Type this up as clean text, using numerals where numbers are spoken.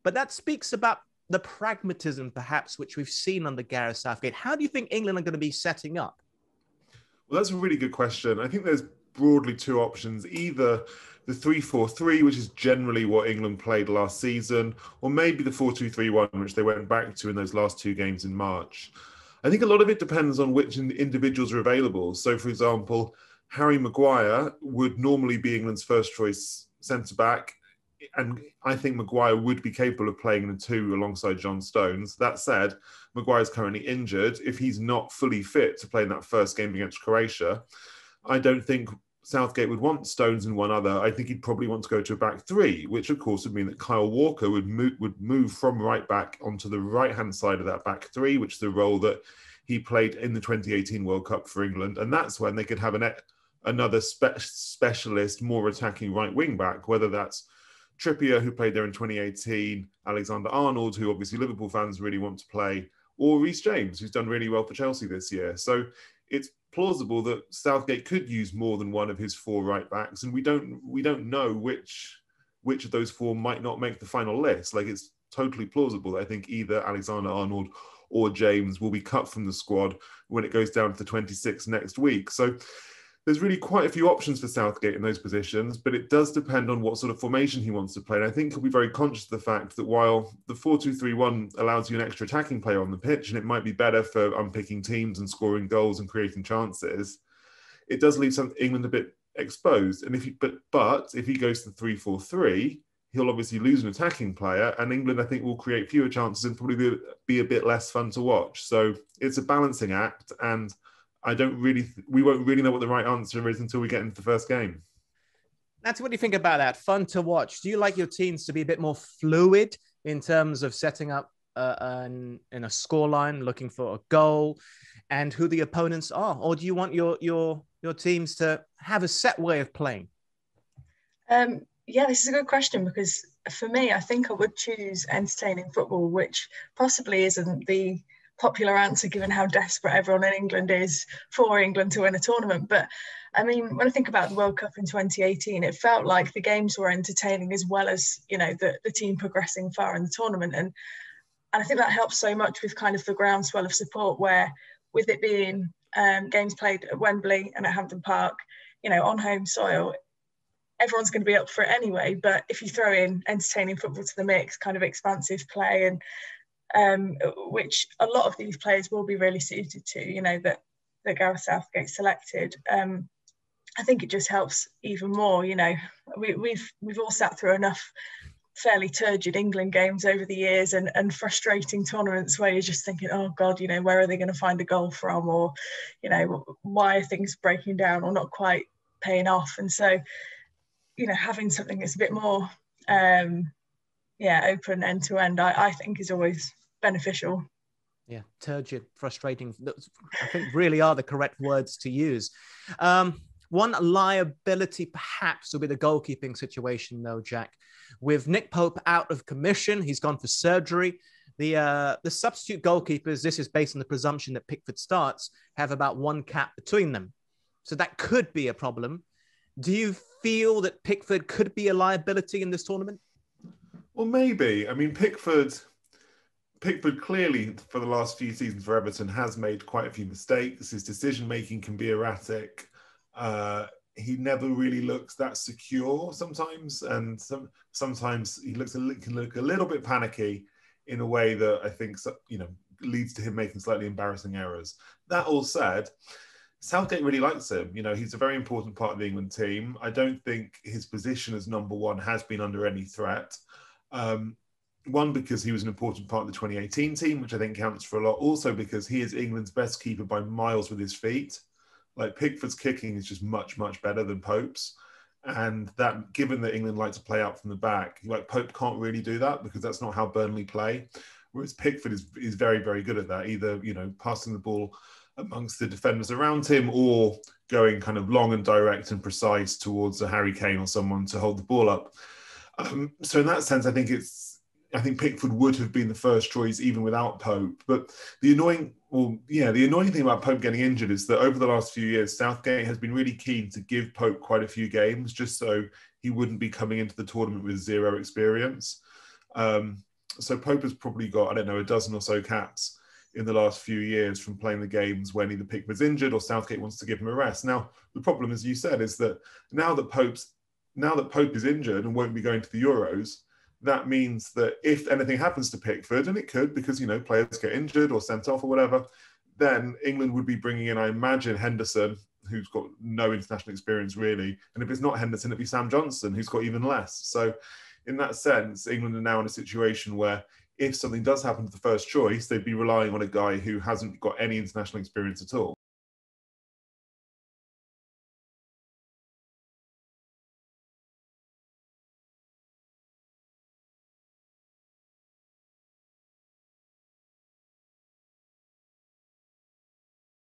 But that speaks about the pragmatism, perhaps, which we've seen under Gareth Southgate. How do you think England are going to be setting up? Well, that's a really good question. I think there's broadly two options. Either the 3-4-3, which is generally what England played last season, or maybe the 4-2-3-1, which they went back to in those last two games in March. I think a lot of it depends on which individuals are available. So, for example, Harry Maguire would normally be England's first choice centre-back, and I think Maguire would be capable of playing in a two alongside John Stones. That said, Maguire's currently injured. If he's not fully fit to play in that first game against Croatia, I don't think Southgate would want Stones and one other. I think he'd probably want to go to a back three, which of course would mean that Kyle Walker would move from right back onto the right-hand side of that back three, which is the role that he played in the 2018 World Cup for England. And that's when they could have another specialist, more attacking right wing back, whether that's Trippier, who played there in 2018, Alexander-Arnold, who obviously Liverpool fans really want to play, or Reece James, who's done really well for Chelsea this year. So it's plausible that Southgate could use more than one of his four right backs, and we don't know which of those four might not make the final list. Like, it's totally plausible that I think either Alexander-Arnold or James will be cut from the squad when it goes down to the 26th next week. So there's really quite a few options for Southgate in those positions, but it does depend on what sort of formation he wants to play. And I think he'll be very conscious of the fact that while the 4-2-3-1 allows you an extra attacking player on the pitch, and it might be better for unpicking teams and scoring goals and creating chances, it does leave England a bit exposed. And if he goes to 3-4-3, he'll obviously lose an attacking player, and England, I think, will create fewer chances and probably be a bit less fun to watch. So it's a balancing act, and we won't really know what the right answer is until we get into the first game. Nancy, what do you think about that? Fun to watch. Do you like your teams to be a bit more fluid in terms of setting up in a scoreline, looking for a goal, and who the opponents are? Or do you want your teams to have a set way of playing? Yeah, this is a good question, because for me, I think I would choose entertaining football, which possibly isn't the popular answer given how desperate everyone in England is for England to win a tournament. But I mean, when I think about the World Cup in 2018, it felt like the games were entertaining as well as, you know, the team progressing far in the tournament. And I think that helps so much with kind of the groundswell of support, where with it being games played at Wembley and at Hampden Park, you know, on home soil, everyone's going to be up for it anyway. But if you throw in entertaining football to the mix, kind of expansive play, and which a lot of these players will be really suited to, you know, that Gareth Southgate selected. I think it just helps even more. You know, we've all sat through enough fairly turgid England games over the years, and frustrating tournaments where you're just thinking, oh God, you know, where are they going to find a goal from, or, you know, why are things breaking down or not quite paying off? And so, you know, having something that's a bit more open end to end, I think is always beneficial. Yeah, turgid, frustrating, I think really are the correct words to use. One liability perhaps will be the goalkeeping situation though, Jack. With Nick Pope out of commission, he's gone for surgery. The substitute goalkeepers, this is based on the presumption that Pickford starts, have about one cap between them. So that could be a problem. Do you feel that Pickford could be a liability in this tournament? Well, maybe. I mean, Pickford clearly, for the last few seasons for Everton, has made quite a few mistakes. His decision-making can be erratic. He never really looks that secure sometimes. And sometimes he can look a little bit panicky in a way that I think, you know, leads to him making slightly embarrassing errors. That all said, Southgate really likes him. You know, he's a very important part of the England team. I don't think his position as number one has been under any threat. One, because he was an important part of the 2018 team, which I think counts for a lot. Also, because he is England's best keeper by miles with his feet. Like, Pickford's kicking is just much, much better than Pope's. And that, given that England like to play out from the back, like, Pope can't really do that because that's not how Burnley play. Whereas Pickford is very, very good at that, either, you know, passing the ball amongst the defenders around him or going kind of long and direct and precise towards a Harry Kane or someone to hold the ball up. So in that sense, I think Pickford would have been the first choice even without Pope. But the annoying thing about Pope getting injured is that over the last few years, Southgate has been really keen to give Pope quite a few games just so he wouldn't be coming into the tournament with zero experience. So Pope has probably got, I don't know, a dozen or so caps in the last few years from playing the games when either Pickford's injured or Southgate wants to give him a rest. Now, the problem, as you said, is that now that Pope is injured and won't be going to the Euros, that means that if anything happens to Pickford, and it could because, you know, players get injured or sent off or whatever, then England would be bringing in, I imagine, Henderson, who's got no international experience really. And if it's not Henderson, it'd be Sam Johnson, who's got even less. So in that sense, England are now in a situation where if something does happen to the first choice, they'd be relying on a guy who hasn't got any international experience at all.